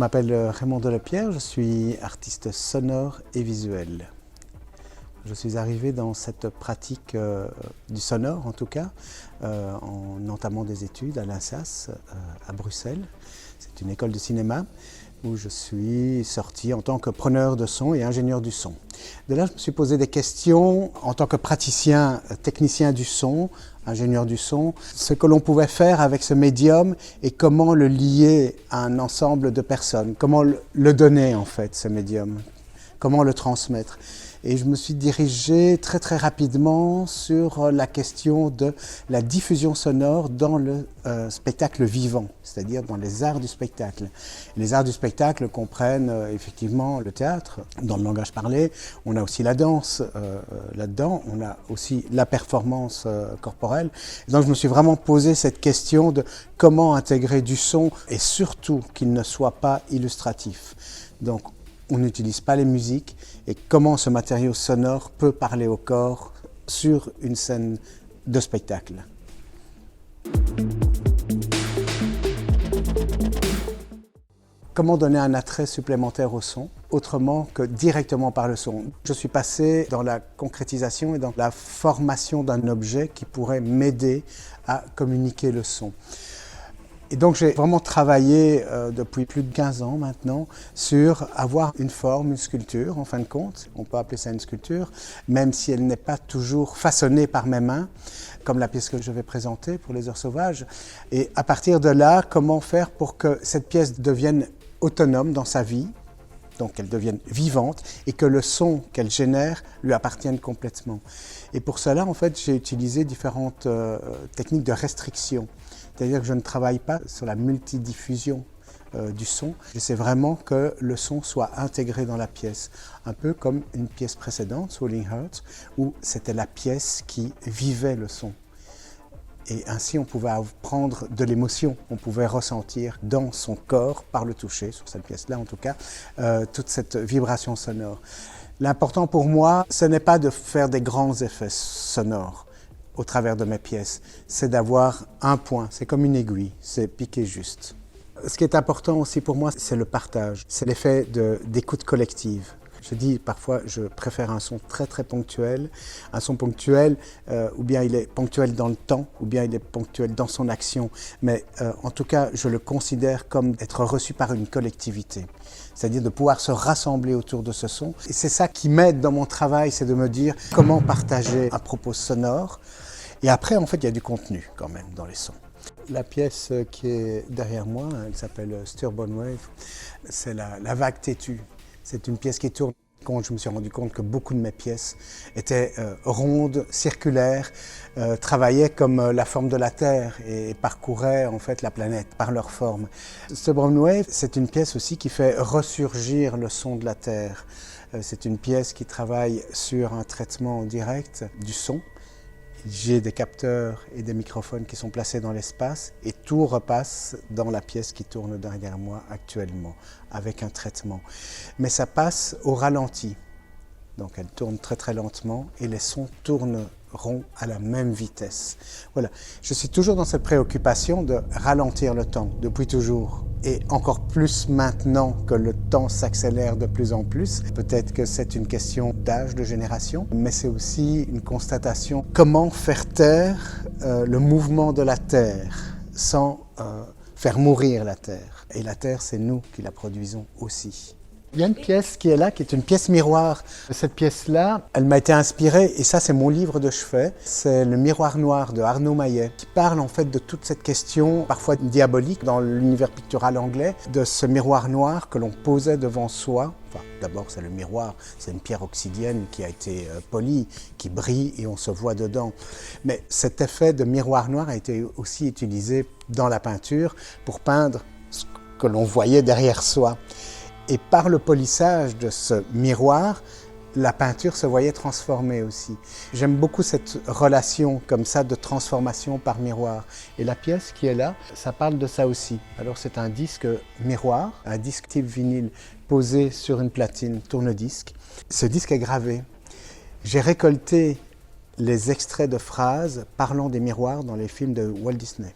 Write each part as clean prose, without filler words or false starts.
m'appelle Raymond Delepierre, je suis artiste sonore et visuel. Je suis arrivé dans cette pratique du sonore en tout cas, en entamant des études à l'INSAS à Bruxelles. C'est une école de cinéma où je suis sorti en tant que preneur de son et ingénieur du son. De là, je me suis posé des questions en tant que praticien, technicien du son, ingénieur du son, ce que l'on pouvait faire avec ce médium et comment le lier à un ensemble de personnes, comment le donner en fait, ce médium, comment le transmettre. Et je me suis dirigé très rapidement sur la question de la diffusion sonore dans le spectacle vivant, c'est-à-dire dans les arts du spectacle. Les arts du spectacle comprennent effectivement le théâtre, dans le langage parlé, on a aussi la danse là-dedans, on a aussi la performance corporelle. Et donc je me suis vraiment posé cette question de comment intégrer du son et surtout qu'il ne soit pas illustratif. Donc, on n'utilise pas les musiques et comment ce matériau sonore peut parler au corps sur une scène de spectacle. Comment donner un attrait supplémentaire au son, autrement que directement par le son? Je suis passé dans la concrétisation et dans la formation d'un objet qui pourrait m'aider à communiquer le son. Et donc j'ai vraiment travaillé depuis plus de 15 ans maintenant sur avoir une forme, une sculpture en fin de compte. On peut appeler ça une sculpture, même si elle n'est pas toujours façonnée par mes mains, comme la pièce que je vais présenter pour les Heures Sauvages. Et à partir de là, comment faire pour que cette pièce devienne autonome dans sa vie, donc qu'elle devienne vivante et que le son qu'elle génère lui appartienne complètement. Et pour cela, en fait, j'ai utilisé différentes techniques de restriction. C'est-à-dire que je ne travaille pas sur la multidiffusion du son. J'essaie vraiment que le son soit intégré dans la pièce. Un peu comme une pièce précédente, Swirling Heart, où c'était la pièce qui vivait le son. Et ainsi, on pouvait prendre de l'émotion, on pouvait ressentir dans son corps, par le toucher, sur cette pièce-là en tout cas, toute cette vibration sonore. L'important pour moi, ce n'est pas de faire des grands effets sonores au travers de mes pièces, c'est d'avoir un point, c'est comme une aiguille, c'est piqué juste. Ce qui est important aussi pour moi, c'est le partage, c'est l'effet d'écoute collective. Je dis parfois, je préfère un son très ponctuel. Un son ponctuel, ou bien il est ponctuel dans le temps, ou bien il est ponctuel dans son action. Mais en tout cas, je le considère comme être reçu par une collectivité. C'est-à-dire de pouvoir se rassembler autour de ce son. Et c'est ça qui m'aide dans mon travail, c'est de me dire comment partager un propos sonore. Et après, en fait, il y a du contenu quand même dans les sons. La pièce qui est derrière moi, elle s'appelle Stubborn Wave, c'est la vague têtue. C'est une pièce qui tourne. Quand je me suis rendu compte que beaucoup de mes pièces étaient rondes, circulaires, travaillaient comme la forme de la Terre et parcouraient en fait la planète par leur forme. Stubborn Wave, c'est une pièce aussi qui fait ressurgir le son de la Terre. C'est une pièce qui travaille sur un traitement direct du son. J'ai des capteurs et des microphones qui sont placés dans l'espace et tout repasse dans la pièce qui tourne derrière moi actuellement avec un traitement. Mais ça passe au ralenti. Donc elle tourne très lentement et les sons tourneront à la même vitesse. Voilà. Je suis toujours dans cette préoccupation de ralentir le temps, depuis toujours. Et encore plus maintenant que le temps s'accélère de plus en plus. Peut-être que c'est une question d'âge, de génération, mais c'est aussi une constatation. Comment faire taire le mouvement de la Terre sans faire mourir la Terre? Et la Terre, c'est nous qui la produisons aussi. Il y a une pièce qui est là, qui est une pièce miroir. Cette pièce-là, elle m'a été inspirée, et ça c'est mon livre de chevet, c'est Le Miroir Noir de Arnaud Maillet, qui parle en fait de toute cette question, parfois diabolique dans l'univers pictural anglais, de ce miroir noir que l'on posait devant soi. Enfin, d'abord c'est le miroir, c'est une pierre oxydienne qui a été polie, qui brille et on se voit dedans. Mais cet effet de miroir noir a été aussi utilisé dans la peinture pour peindre ce que l'on voyait derrière soi. Et par le polissage de ce miroir, la peinture se voyait transformée aussi. J'aime beaucoup cette relation comme ça de transformation par miroir. Et la pièce qui est là, ça parle de ça aussi. Alors c'est un disque miroir, un disque type vinyle posé sur une platine tourne-disque. Ce disque est gravé. J'ai récolté les extraits de phrases parlant des miroirs dans les films de Walt Disney.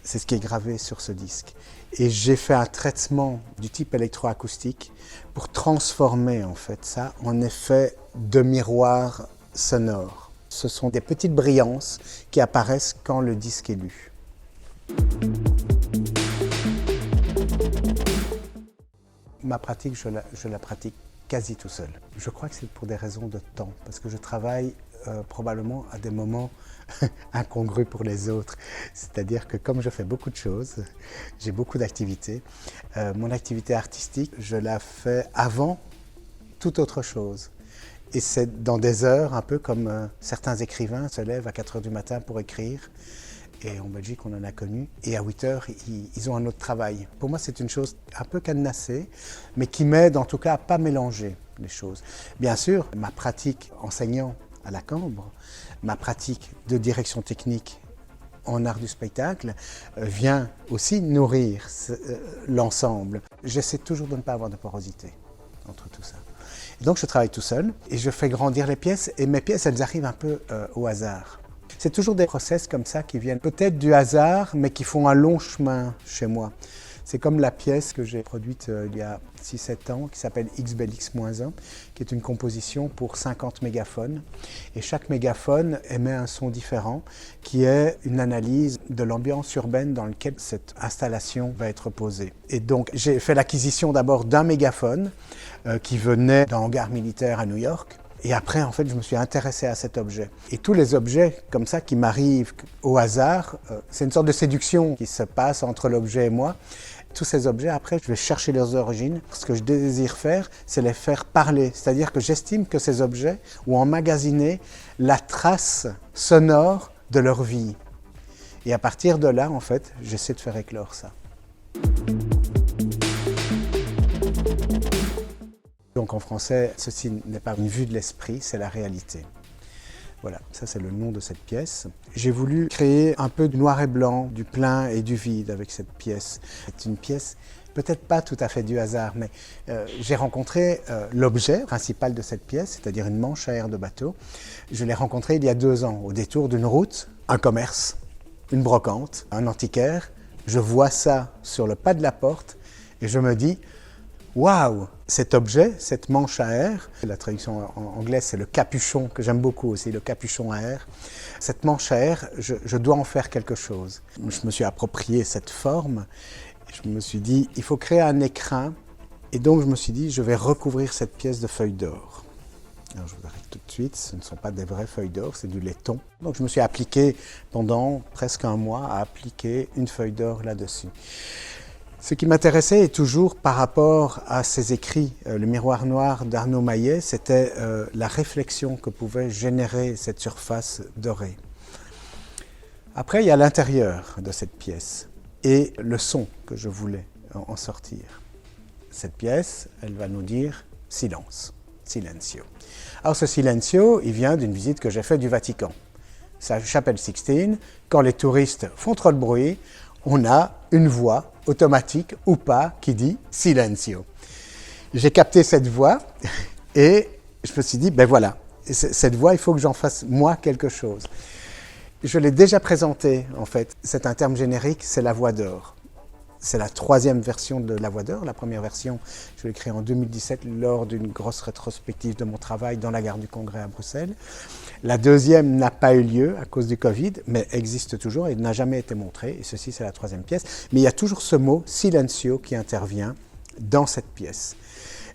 C'est ce qui est gravé sur ce disque. Et j'ai fait un traitement du type électroacoustique pour transformer en fait ça en effet de miroir sonore. Ce sont des petites brillances qui apparaissent quand le disque est lu. Ma pratique, je la pratique quasi tout seul. Je crois que c'est pour des raisons de temps, parce que je travaille probablement à des moments incongrus pour les autres. C'est-à-dire que comme je fais beaucoup de choses, j'ai beaucoup d'activités, mon activité artistique, je la fais avant toute autre chose. Et c'est dans des heures, un peu comme certains écrivains se lèvent à 4 heures du matin pour écrire. Et en Belgique, on en a connu. Et à 8 heures, ils ont un autre travail. Pour moi, c'est une chose un peu cadenassée, mais qui m'aide en tout cas à ne pas mélanger les choses. Bien sûr, ma pratique enseignant à la Cambre, ma pratique de direction technique en art du spectacle vient aussi nourrir l'ensemble. J'essaie toujours de ne pas avoir de porosité entre tout ça. Et donc, je travaille tout seul et je fais grandir les pièces. Et mes pièces, elles arrivent un peu au hasard. C'est toujours des process comme ça qui viennent peut-être du hasard, mais qui font un long chemin chez moi. C'est comme la pièce que j'ai produite il y a 6-7 ans, qui s'appelle XBEL-X-1, qui est une composition pour 50 mégaphones. Et chaque mégaphone émet un son différent, qui est une analyse de l'ambiance urbaine dans laquelle cette installation va être posée. Et donc j'ai fait l'acquisition d'abord d'un mégaphone qui venait d'un hangar militaire à New York. Et après, en fait, je me suis intéressé à cet objet. Et tous les objets comme ça qui m'arrivent au hasard, c'est une sorte de séduction qui se passe entre l'objet et moi. Tous ces objets, après, je vais chercher leurs origines. Ce que je désire faire, c'est les faire parler. C'est-à-dire que j'estime que ces objets ont emmagasiné la trace sonore de leur vie. Et à partir de là, en fait, j'essaie de faire éclore ça. Donc en français, ceci n'est pas une vue de l'esprit, c'est la réalité. Voilà, ça c'est le nom de cette pièce. J'ai voulu créer un peu du noir et blanc, du plein et du vide avec cette pièce. C'est une pièce, peut-être pas tout à fait du hasard, mais j'ai rencontré l'objet principal de cette pièce, c'est-à-dire une manche à air de bateau. Je l'ai rencontré il y a 2 ans, au détour d'une route, un commerce, une brocante, un antiquaire. Je vois ça sur le pas de la porte et je me dis, waouh, cet objet, cette manche à air, la traduction en anglais c'est le capuchon, que j'aime beaucoup aussi, le capuchon à air. Cette manche à air, je dois en faire quelque chose. Je me suis approprié cette forme, je me suis dit, il faut créer un écrin, et donc je me suis dit, je vais recouvrir cette pièce de feuilles d'or. Alors je vous arrête tout de suite, ce ne sont pas des vraies feuilles d'or, c'est du laiton. Donc je me suis appliqué pendant presque un mois à appliquer une feuille d'or là-dessus. Ce qui m'intéressait, et toujours par rapport à ces écrits, Le miroir noir d'Arnaud Maillet, c'était la réflexion que pouvait générer cette surface dorée. Après, il y a l'intérieur de cette pièce et le son que je voulais en sortir. Cette pièce, elle va nous dire silence, silencio. Alors ce silencio, il vient d'une visite que j'ai faite du Vatican. Sa chapelle Sixtine, quand les touristes font trop de bruit, on a une voix automatique ou pas qui dit « silencio ». J'ai capté cette voix et je me suis dit « ben voilà, cette voix, il faut que j'en fasse moi quelque chose ». Je l'ai déjà présenté en fait, c'est un terme générique, c'est la voix d'or. C'est la 3e version de la voix d'or. La première version, je l'ai créée en 2017 lors d'une grosse rétrospective de mon travail dans la gare du Congrès à Bruxelles. La 2e n'a pas eu lieu à cause du Covid, mais existe toujours et n'a jamais été montrée. Et ceci, c'est la 3e pièce. Mais il y a toujours ce mot « silencio » qui intervient dans cette pièce.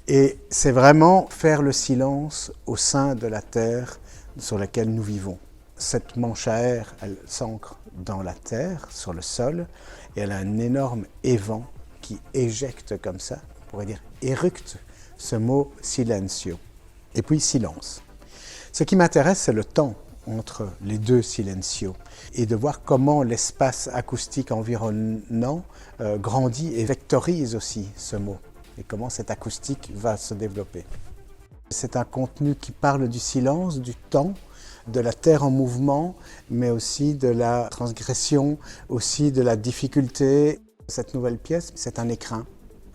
Et c'est vraiment faire le silence au sein de la terre sur laquelle nous vivons. Cette manche à air, elle s'ancre dans la terre, sur le sol, et elle a un énorme évent qui éjecte comme ça, on pourrait dire éructe ce mot silencio. Et puis silence. Ce qui m'intéresse, c'est le temps entre les deux silencio et de voir comment l'espace acoustique environnant grandit et vectorise aussi ce mot et comment cette acoustique va se développer. C'est un contenu qui parle du silence, du temps, de la terre en mouvement, mais aussi de la transgression, aussi de la difficulté. Cette nouvelle pièce, c'est un écrin.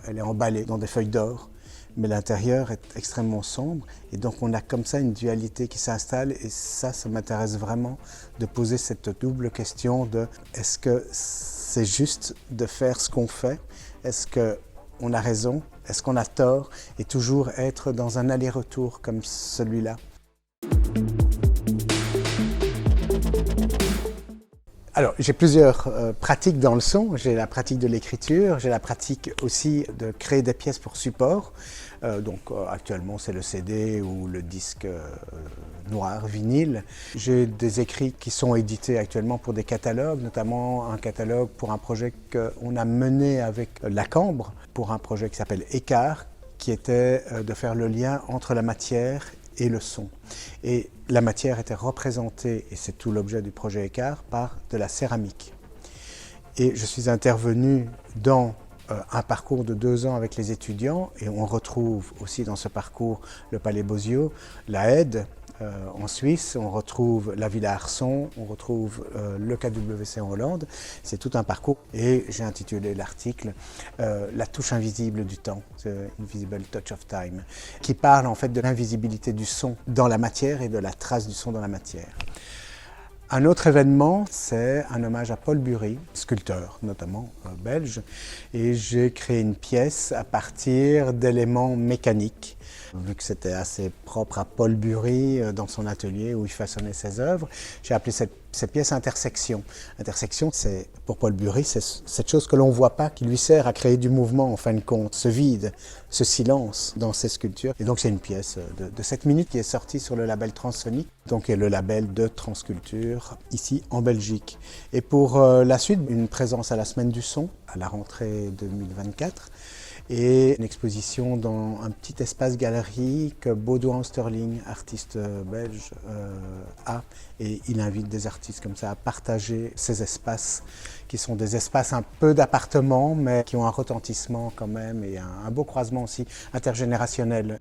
Elle est emballée dans des feuilles d'or, mais l'intérieur est extrêmement sombre. Et donc on a comme ça une dualité qui s'installe. Et ça m'intéresse vraiment de poser cette double question de est-ce que c'est juste de faire ce qu'on fait. Est-ce qu'on a raison? Est-ce qu'on a tort? Et toujours être dans un aller-retour comme celui-là. Alors, j'ai plusieurs pratiques dans le son. J'ai la pratique de l'écriture, j'ai la pratique aussi de créer des pièces pour support. Actuellement, c'est le CD ou le disque noir, vinyle. J'ai des écrits qui sont édités actuellement pour des catalogues, notamment un catalogue pour un projet qu'on a mené avec la Cambre, pour un projet qui s'appelle Écart, qui était de faire le lien entre la matière et le son. Et la matière était représentée, et c'est tout l'objet du projet Écart, par de la céramique. Et je suis intervenu dans un parcours de 2 ans avec les étudiants, et on retrouve aussi dans ce parcours le Palais Bozio, la Aide en Suisse, on retrouve la Villa Arson, on retrouve le KWC en Hollande. C'est tout un parcours, et j'ai intitulé l'article La touche invisible du temps, The Invisible Touch of Time, qui parle en fait de l'invisibilité du son dans la matière et de la trace du son dans la matière. Un autre événement, c'est un hommage à Paul Bury, sculpteur notamment belge, et j'ai créé une pièce à partir d'éléments mécaniques. Vu que c'était assez propre à Paul Bury dans son atelier où il façonnait ses œuvres, j'ai appelé cette pièce intersection. Intersection, c'est pour Paul Bury, c'est cette chose que l'on ne voit pas, qui lui sert à créer du mouvement en fin de compte, ce vide, ce silence dans ses sculptures. Et donc c'est une pièce de 7 minutes qui est sortie sur le label Transsonic, donc le label de Transculture ici en Belgique. Et pour la suite, une présence à la Semaine du Son, à la rentrée 2024. Et une exposition dans un petit espace galerie que Baudouin Sterling, artiste belge, a. Et il invite des artistes comme ça à partager ces espaces, qui sont des espaces un peu d'appartement, mais qui ont un retentissement quand même, et un beau croisement aussi intergénérationnel.